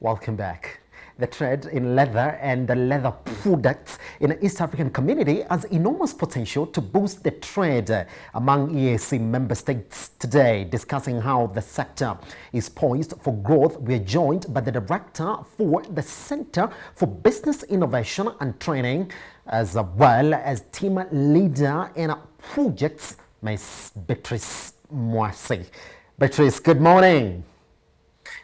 Welcome back. The trade in leather and the leather products in the East African community has enormous potential to boost the trade among EAC member states. Today, discussing how the sector is poised for growth, we are joined by the director for the Center for Business Innovation and Training, as well as team leader in projects, Ms. Beatrice Mwasi. Beatrice, good morning.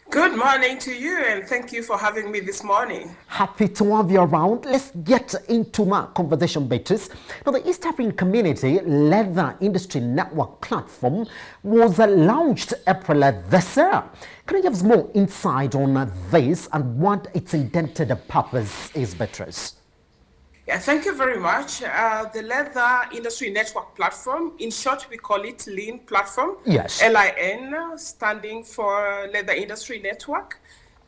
Good morning to you, and thank you for having me this morning. Happy to have you around. Let's get into my conversation, Beatrice. Now, the East African Community Leather Industry Network platform was launched April this year. Can you give us more insight on this and what its intended purpose is, Beatrice? Yeah, thank you very much. The Leather Industry Network platform, in short, we call it LIN platform. Yes. LIN, standing for Leather Industry Network.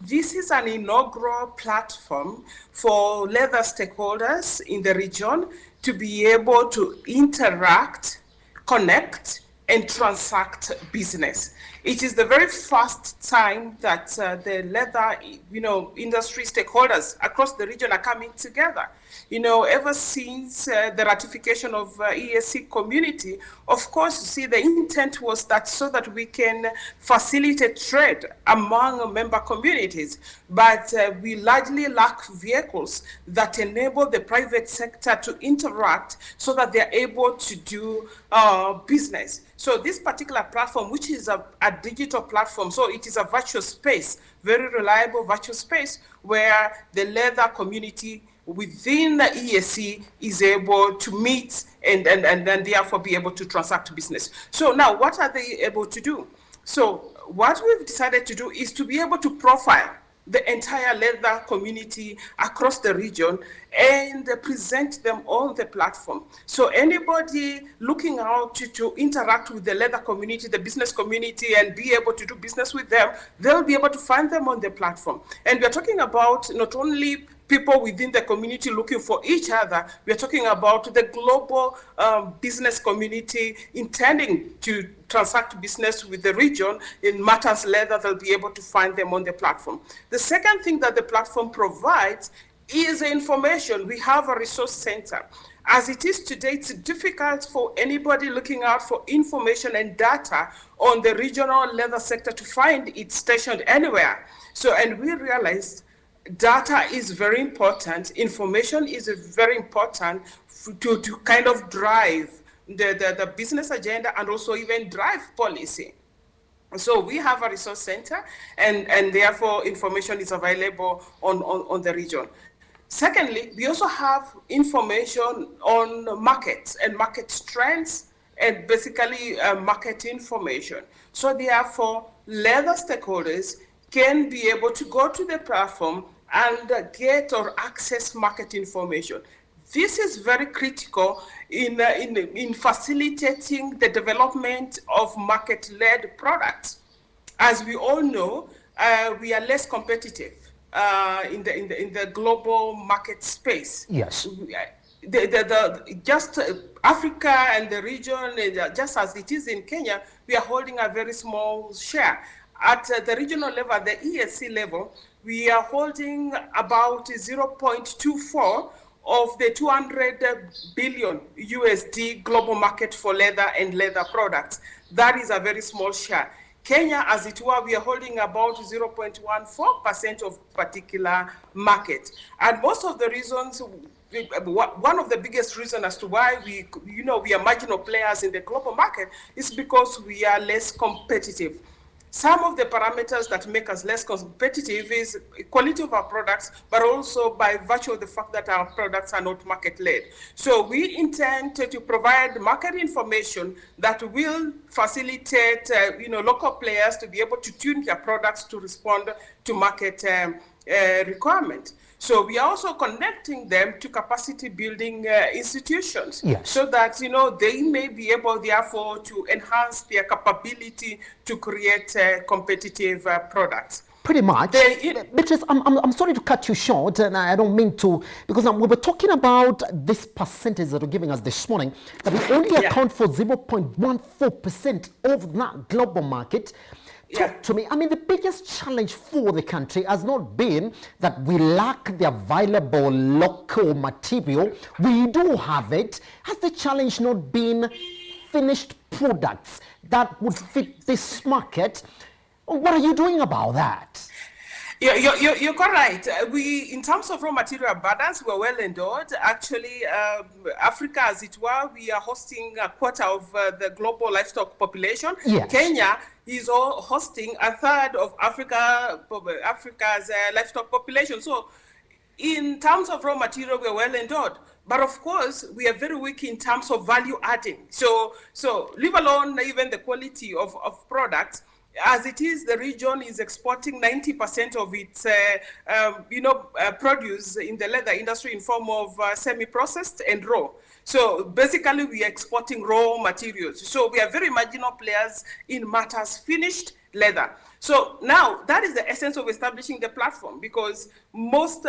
This is an inaugural platform for leather stakeholders in the region to be able to interact, connect, and transact business. It is the very first time that the leather, industry stakeholders across the region are coming together. Ever since the ratification of EAC community, of course, you see, the intent was that so that we can facilitate trade among member communities, but we largely lack vehicles that enable the private sector to interact so that they're able to do business. So this particular platform, which is a digital platform, so it is a virtual space, very reliable virtual space where the leather community within the EAC is able to meet and then therefore be able to transact business. So now, what are they able to do? So what we've decided to do is to be able to profile the entire leather community across the region and present them on the platform. So anybody looking out to interact with the leather community, the business community, and be able to do business with them, they'll be able to find them on the platform. And we're talking about not only people within the community looking for each other, we're talking about the global business community intending to transact business with the region in matters leather. They'll be able to find them on the platform. The second thing that the platform provides is information. We have a resource center. As it is today, it's difficult for anybody looking out for information and data on the regional leather sector to find it stationed anywhere. So, and we realized data is very important. Information is very important to kind of drive the business agenda and also even drive policy. So we have a resource center, and therefore information is available on the region. Secondly, we also have information on markets and market trends and basically market information. So therefore, leather stakeholders can be able to go to the platform and get or access market information. This is very critical in facilitating the development of market-led products. As we all know, we are less competitive in the global market space. Yes. Just Africa and the region, just as it is in Kenya, we are holding a very small share. At the regional level, the EAC level, we are holding about 0.24 of the 200 billion USD global market for leather and leather products. That is a very small share. Kenya, as it were, we are holding about 0.14% of particular market. And most of the reasons, one of the biggest reasons as to why we are marginal players in the global market is because we are less competitive. Some of the parameters that make us less competitive is quality of our products, but also by virtue of the fact that our products are not market-led. So we intend to provide market information that will facilitate local players to be able to tune their products to respond to market requirement. So we are also connecting them to capacity building institutions, yes, so that they may be able, therefore, to enhance their capability to create competitive products. Pretty much. Beatrice, I'm sorry to cut you short, and I don't mean to, because we were talking about this percentage that you're giving us this morning, that we only account for 0.14% of that global market. Talk to me. I mean, the biggest challenge for the country has not been that we lack the available local material. We do have it. Has the challenge not been finished products that would fit this market? What are you doing about that? You're correct. We, in terms of raw material abundance, we're well endowed. Actually, Africa, as it were, we are hosting a quarter of the global livestock population. Yes. Kenya is hosting a third of Africa's livestock population. So, in terms of raw material, we're well endowed. But of course, we are very weak in terms of value adding. So leave alone even the quality of products. As it is, the region is exporting 90% of its, produce in the leather industry in form of semi-processed and raw. So basically, we are exporting raw materials. So we are very marginal players in matters finished leather. So now that is the essence of establishing the platform, because most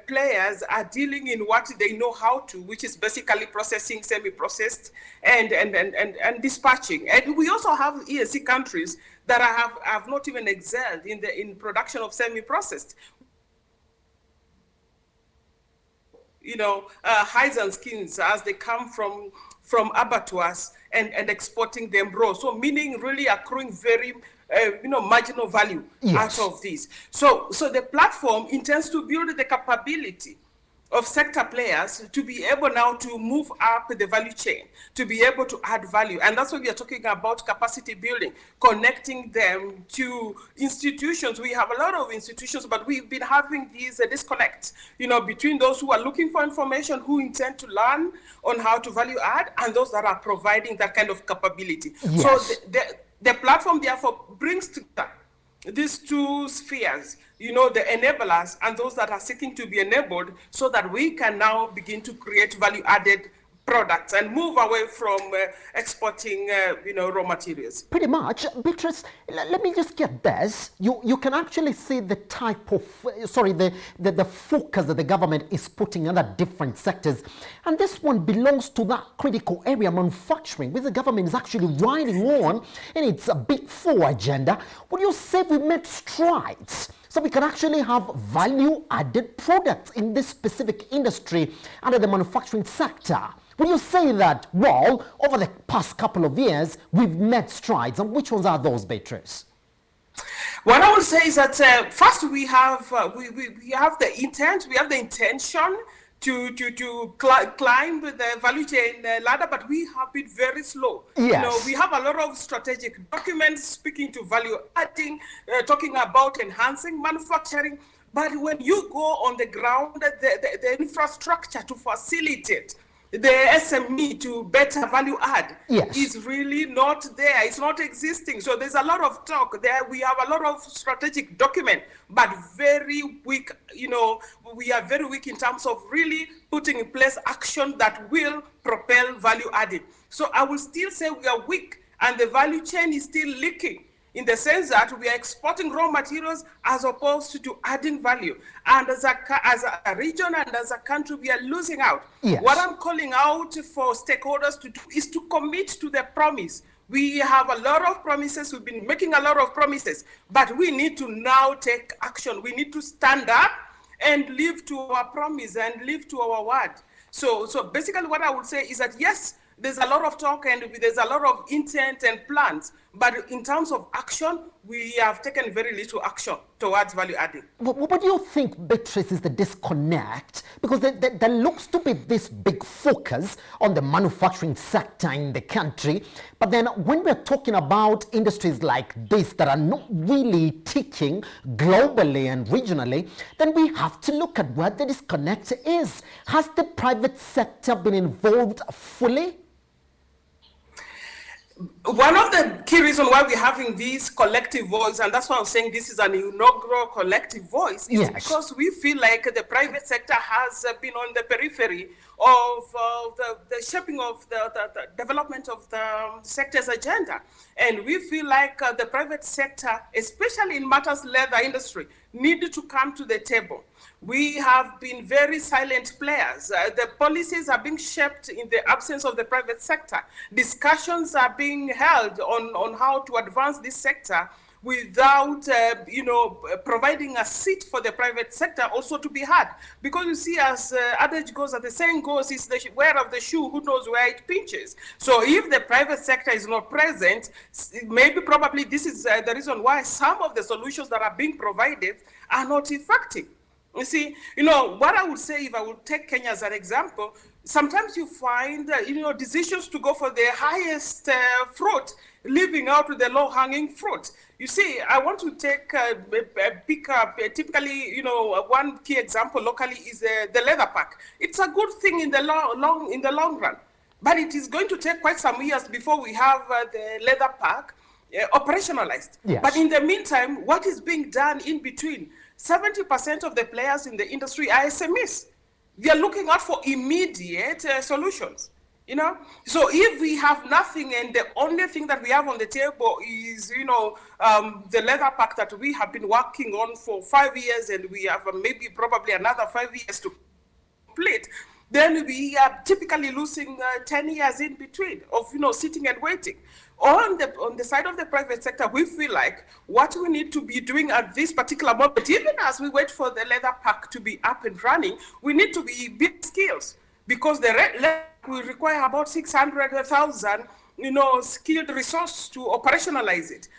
players are dealing in what they know how to, which is basically processing, semi-processed, and dispatching. And we also have EAC countries that have not even excelled in production of semi-processed. Hides and skins as they come from abattoirs and exporting them raw. So meaning really accruing very marginal value out of this. So the platform intends to build the capability of sector players to be able now to move up the value chain, to be able to add value. And that's why we are talking about capacity building, connecting them to institutions. We have a lot of institutions, but we've been having these disconnects, between those who are looking for information, who intend to learn on how to value add, and those that are providing that kind of capability. Yes. So the platform therefore brings together these two spheres, the enablers and those that are seeking to be enabled, so that we can now begin to create value-added products and move away from exporting, raw materials. Pretty much. Beatrice, let me just get this. You can actually see the type of, the focus that the government is putting on the different sectors. And this one belongs to that critical area, manufacturing, which the government is actually riding on in its Big Four agenda. Would you say we made strides so we can actually have value-added products in this specific industry under the manufacturing sector? Will you say that, well, over the past couple of years, we've made strides? And which ones are those, Beatrice? What I would say is that first we have the intent, we have the intention to climb the value chain ladder, but we have been very slow. Yes. We have a lot of strategic documents speaking to value adding, talking about enhancing manufacturing. But when you go on the ground, the infrastructure to facilitate the SME to better value add is really not there. It's not existing. So there's a lot of talk there. We have a lot of strategic document, but very weak, we are very weak in terms of really putting in place action that will propel value added. So I will still say we are weak, and the value chain is still leaking, in the sense that we are exporting raw materials as opposed to adding value. And as a region and as a country, we are losing out. Yes. What I'm calling out for stakeholders to do is to commit to the promise. We have a lot of promises. We've been making a lot of promises, but we need to now take action. We need to stand up and live to our promise and live to our word. So basically what I would say is that, yes, there's a lot of talk and there's a lot of intent and plans, but in terms of action, we have taken very little action towards value adding. What do you think, Beatrice, is the disconnect? Because there looks to be this big focus on the manufacturing sector in the country, but then when we're talking about industries like this that are not really ticking globally and regionally, then we have to look at where the disconnect is. Has the private sector been involved fully? One of the key reasons why we're having this collective voice, and that's why I'm saying this is an inaugural collective voice, is because we feel like the private sector has been on the periphery of the shaping of the development of the sector's agenda. And we feel like the private sector, especially in matters leather industry, need to come to the table. We have been very silent players. The policies are being shaped in the absence of the private sector. Discussions are being held on how to advance this sector without, providing a seat for the private sector also to be had. Because you see, as adage goes, as the saying goes, it's the wearer of the shoe who knows where it pinches. So if the private sector is not present, maybe probably this is the reason why some of the solutions that are being provided are not effective. You see, what I would say, if I would take Kenya as an example, sometimes you find, decisions to go for the highest fruit, leaving out the low-hanging fruit. You see, I want to pick up, typically, one key example locally is the leather pack. It's a good thing in the long run, but it is going to take quite some years before we have the leather pack operationalized. Yes. But in the meantime, what is being done in between? 70% of the players in the industry are SMEs. They are looking out for immediate solutions. So if we have nothing and the only thing that we have on the table is, the leather pack that we have been working on for 5 years, and we have probably another 5 years to complete, then we are typically losing 10 years in between of, sitting and waiting. On the side of the private sector, we feel like what we need to be doing at this particular moment, even as we wait for the leather pack to be up and running, we need to be building skills, because the leather will require about 600,000, skilled resource to operationalize it.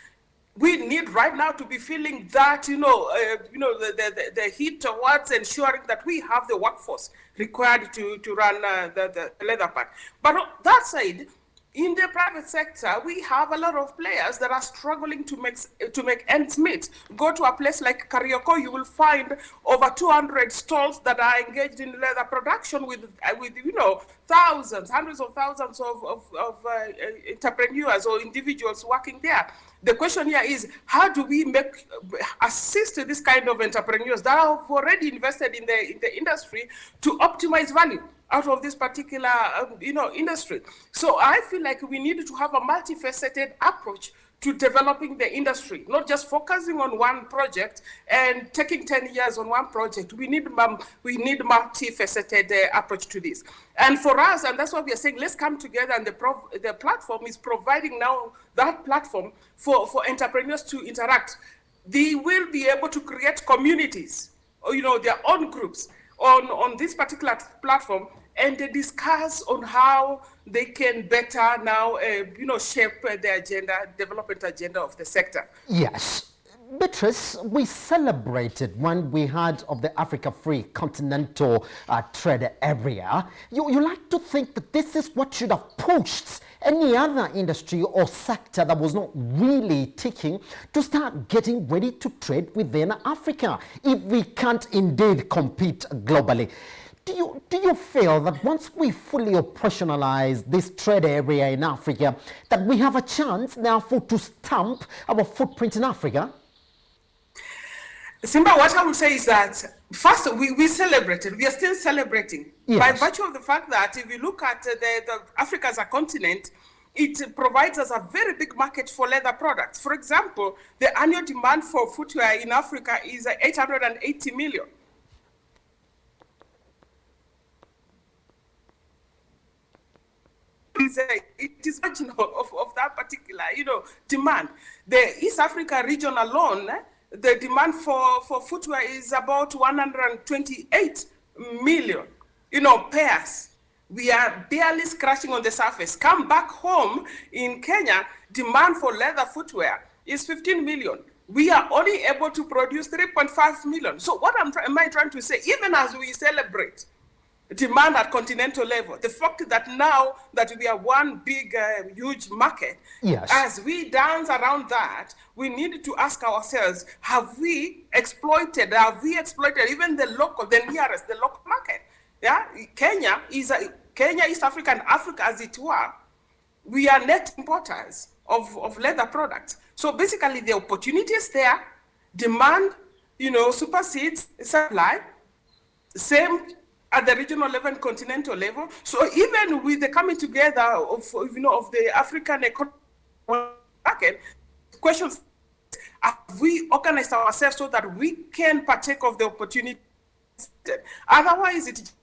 We need right now to be feeling that, the heat towards ensuring that we have the workforce required to run the leather pack. But on that side, in the private sector, we have a lot of players that are struggling to make ends meet. Go to a place like Karioko, you will find over 200 stalls that are engaged in leather production with thousands, hundreds of thousands of entrepreneurs or individuals working there. The question here is, how do we assist this kind of entrepreneurs that have already invested in the industry to optimize value out of this particular industry? So I feel like we need to have a multifaceted approach to developing the industry, not just focusing on one project and taking 10 years on one project. We need multifaceted approach to this. And for us, and that's why we are saying, let's come together, and the platform is providing now that platform for entrepreneurs to interact. They will be able to create communities, or their own groups on this particular platform, and they discuss on how they can better now, shape the development agenda of the sector. Yes. Beatrice, we celebrated when we heard of the Africa Free Continental Trade Area. You like to think that this is what should have pushed any other industry or sector that was not really ticking to start getting ready to trade within Africa, if we can't indeed compete globally. Do you feel that once we fully operationalize this trade area in Africa, that we have a chance therefore to stamp our footprint in Africa? Simba, what I would say is that first, we celebrated. We are still celebrating. Yes. By virtue of the fact that if you look at the Africa as a continent, it provides us a very big market for leather products. For example, the annual demand for footwear in Africa is 880 million. It is marginal of that particular, demand. The East Africa region alone, the demand for footwear is about 128 million, pairs. We are barely scratching on the surface. Come back home in Kenya, demand for leather footwear is 15 million. We are only able to produce 3.5 million. So what am I trying to say? Even as we celebrate demand at continental level, the fact that now that we are one big, huge market, yes, as we dance around that, we need to ask ourselves, have we exploited even the local market? Yeah, Kenya, East Africa, and Africa as it were, we are net importers of leather products. So basically the opportunity is there, demand, supersedes supply, same at the regional level and continental level. So even with the coming together of the African economic market, questions, have we organized ourselves so that we can partake of the opportunity? Otherwise, it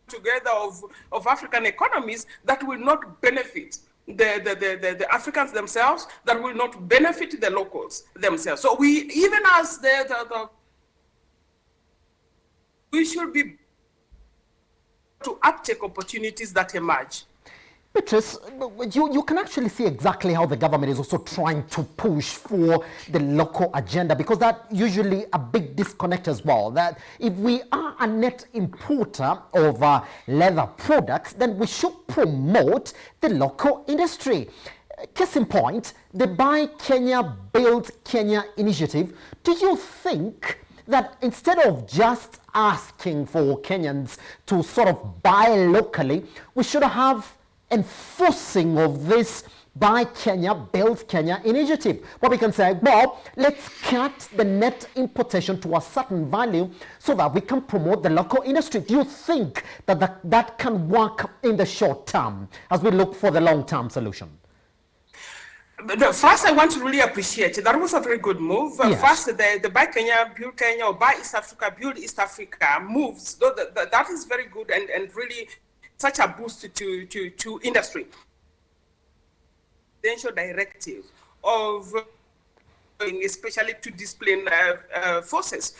together of African economies that will not benefit the Africans themselves, that will not benefit the locals themselves. So even as we should be to uptake opportunities that emerge. Beatrice, you can actually see exactly how the government is also trying to push for the local agenda, because that usually a big disconnect as well. That if we are a net importer of leather products, then we should promote the local industry. Case in point, the Buy Kenya, Build Kenya initiative. Do you think that instead of just asking for Kenyans to sort of buy locally, we should have enforcing of this Buy Kenya, Build Kenya initiative, where we can say, well, let's cut the net importation to a certain value so that we can promote the local industry? Do you think that that can work in the short term as we look for the long-term solution? First, I want to really appreciate it. That was a very good move. Yes. First, the Buy Kenya, Build Kenya, or Buy East Africa, Build East Africa moves. That is very good and really such a boost to industry. Presidential directive of especially to discipline forces.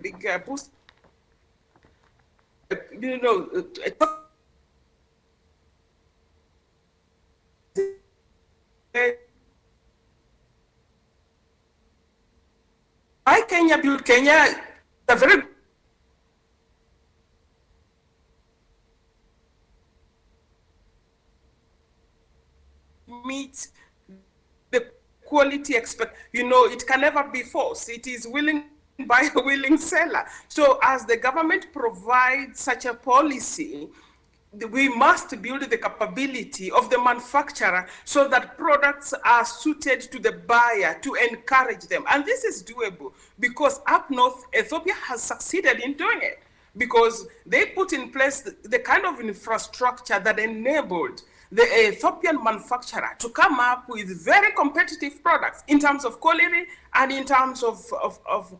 Big boost. Buy Kenya, Build Kenya, a very meet the quality expect. It can never be forced. It is willing by a willing seller. So as the government provides such a policy, we must build the capability of the manufacturer so that products are suited to the buyer to encourage them. And this is doable because up north, Ethiopia has succeeded in doing it because they put in place the kind of infrastructure that enabled the Ethiopian manufacturer to come up with very competitive products in terms of quality and in terms of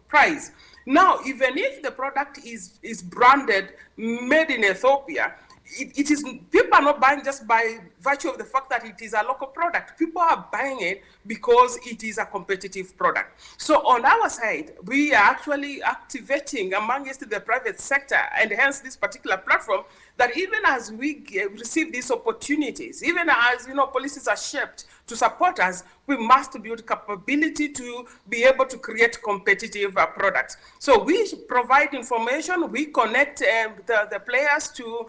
price. Now, even if the product is branded made in Ethiopia, it is, people are not buying just by virtue of the fact that it is a local product. People are buying it because it is a competitive product. So on our side, we are actually activating amongst the private sector, and hence this particular platform, that even as we receive these opportunities, even as policies are shaped to support us, we must build capability to be able to create competitive products. So we provide information, we connect the players to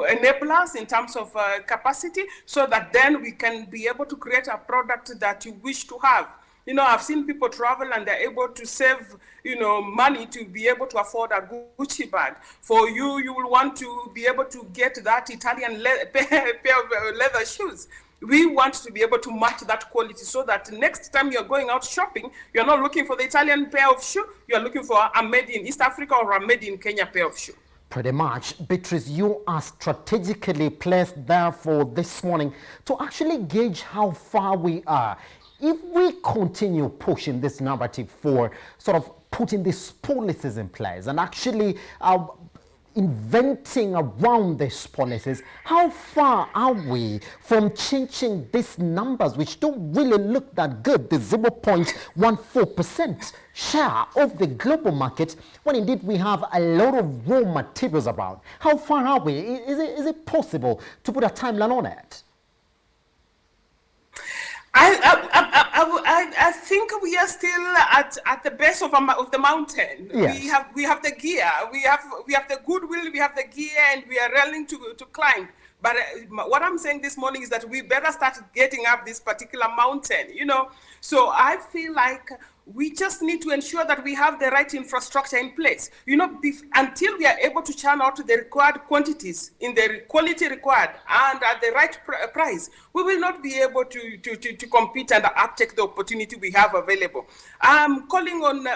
enable us in terms of capacity, so that then we can be able to create a product that you wish to have. I've seen people travel and they're able to save, money to be able to afford a Gucci bag. For you, you will want to be able to get that Italian pair of leather shoes. We want to be able to match that quality so that next time you're going out shopping, you're not looking for the Italian pair of shoe, you're looking for a made in East Africa or a made in Kenya pair of shoe. Pretty much. Beatrice, you are strategically placed there for this morning to actually gauge how far we are. If we continue pushing this narrative for sort of putting these policies in place and actually inventing around these policies, how far are we from changing these numbers, which don't really look that good, the 0.14% share of the global market, when indeed we have a lot of raw materials around? How far are we? Is it possible to put a timeline on it? I think we are still at the base of the mountain. Yes. We have the gear, we have the goodwill, we have the gear, and we are willing to climb. But what I'm saying this morning is that we better start getting up this particular mountain. So I feel like we just need to ensure that we have the right infrastructure in place. Until we are able to churn out the required quantities in the quality required and at the right price, we will not be able to compete and uptake the opportunity we have available. I'm calling on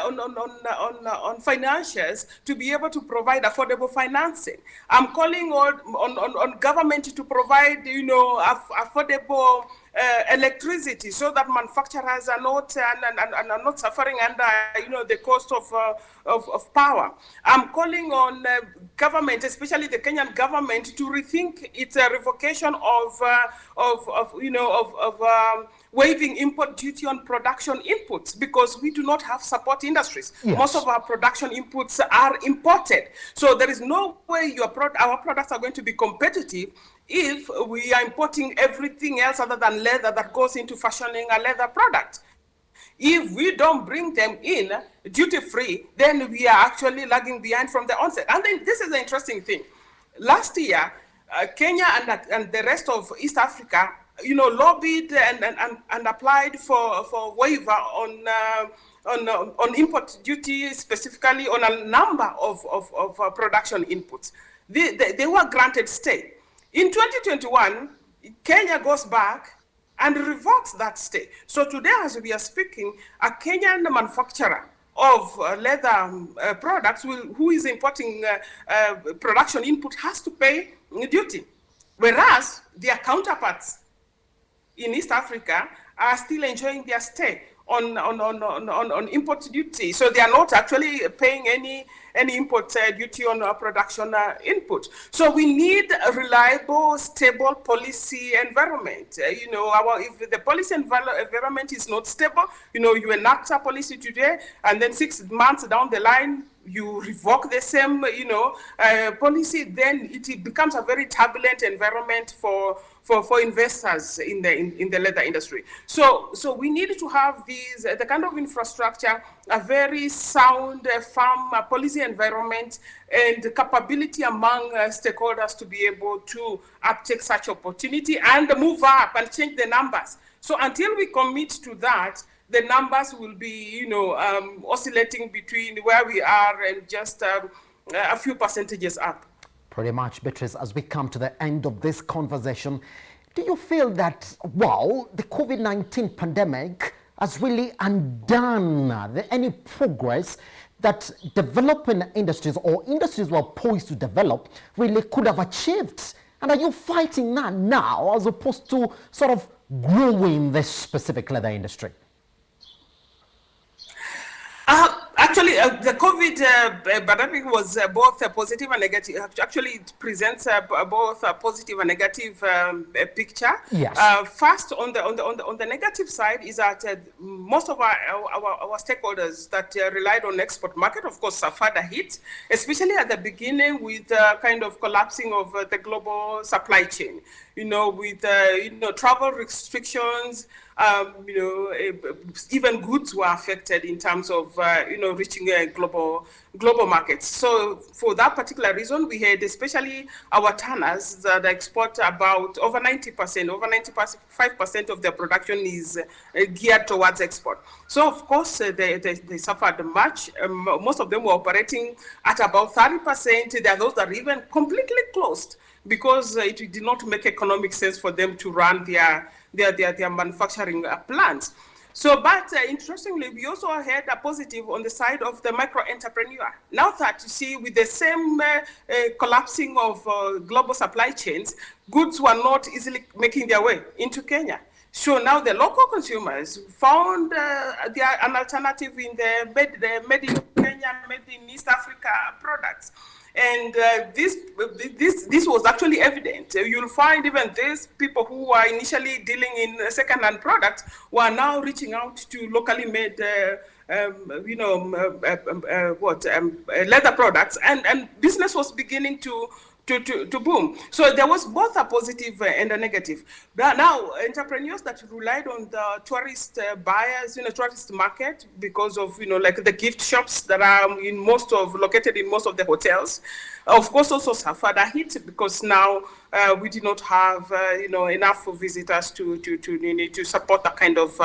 financiers to be able to provide affordable financing. I'm calling on government to provide, affordable electricity, so that manufacturers are not suffering under the cost of of power. I'm calling on government, especially the Kenyan government, to rethink its revocation of waiving import duty on production inputs, because we do not have support industries. Yes. Most of our production inputs are imported. So there is no way our products are going to be competitive if we are importing everything else other than leather that goes into fashioning a leather product. If we don't bring them in duty-free, then we are actually lagging behind from the onset. And then this is the interesting thing. Last year, Kenya and the rest of East Africa, lobbied and applied for waiver on import duty, specifically on a number of production inputs. They were granted stay. In 2021, Kenya goes back and revokes that stay. So today, as we are speaking, a Kenyan manufacturer of leather products who is importing production input has to pay duty, whereas their counterparts in East Africa are still enjoying their stay on import duty. So they are not actually paying any import duty on production input. So we need a reliable, stable policy environment. If the policy environment is not stable, you enact a policy today, and then 6 months down the line, you revoke the same, policy, then it becomes a very turbulent environment for investors in the leather industry. So we need to have the kind of infrastructure, a very sound, firm policy environment, and capability among stakeholders to be able to uptake such opportunity and move up and change the numbers. So until we commit to that, the numbers will be, oscillating between where we are and just a few percentages up. Pretty much, Beatrice, as we come to the end of this conversation, do you feel that, the COVID-19 pandemic has really undone any progress that developing industries or industries were poised to develop really could have achieved? And are you fighting that now as opposed to sort of growing this specific leather industry? Actually, the COVID pandemic was both positive and negative. Actually, it presents both a positive and negative picture. Yes. First, on the negative side is that most of our stakeholders that relied on export market, of course, suffered a hit, especially at the beginning with kind of collapsing of the global supply chain. With travel restrictions. Even goods were affected in terms of, reaching global markets. So for that particular reason, we had especially our tanners that export about over 90%, over 95% of their production is geared towards export. So of course, they suffered much. Most of them were operating at about 30%. There are those that are even completely closed because it did not make economic sense for them to run their manufacturing plants. So, but interestingly, we also had a positive on the side of the micro entrepreneur. Now that you see, with the same collapsing of global supply chains, goods were not easily making their way into Kenya. So now the local consumers found an alternative in the made in Kenya, made in East Africa products. And this was actually evident. You'll find even these people who were initially dealing in second-hand products were now reaching out to locally made, leather products, and business was beginning to boom. So there was both a positive and a negative. But now entrepreneurs that relied on the tourist buyers, tourist market, because of like the gift shops that are located in most of the hotels, of course also suffered a hit because now we did not have enough visitors to support that kind of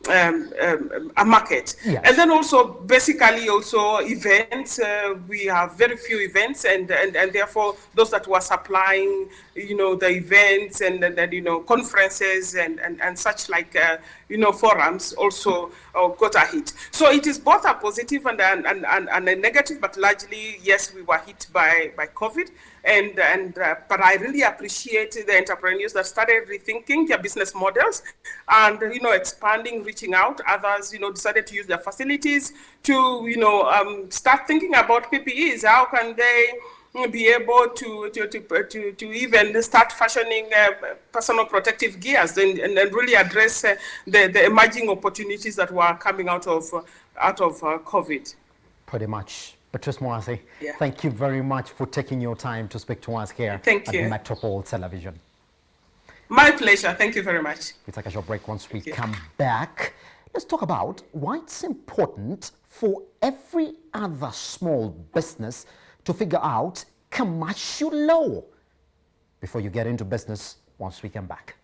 a market. Yes. And then also basically also events, we have very few events, and therefore those that were supplying the events and conferences and such like forums also got a hit. So it is both a positive and a negative, but largely yes, we were hit by COVID. But I really appreciate the entrepreneurs that started rethinking their business models and, expanding, reaching out. Others, decided to use their facilities to, start thinking about PPEs. How can they be able to even start fashioning personal protective gears and really address the emerging opportunities that were coming out of COVID. Pretty much. Patrice Mwasi, Yeah. thank you very much for taking your time to speak to us here Thank at you. Metropole Television. My pleasure. Thank you very much. We take a short break. Once we Thank you. come back, let's talk about why it's important for every other small business to figure out commercial law before you get into business once we come back.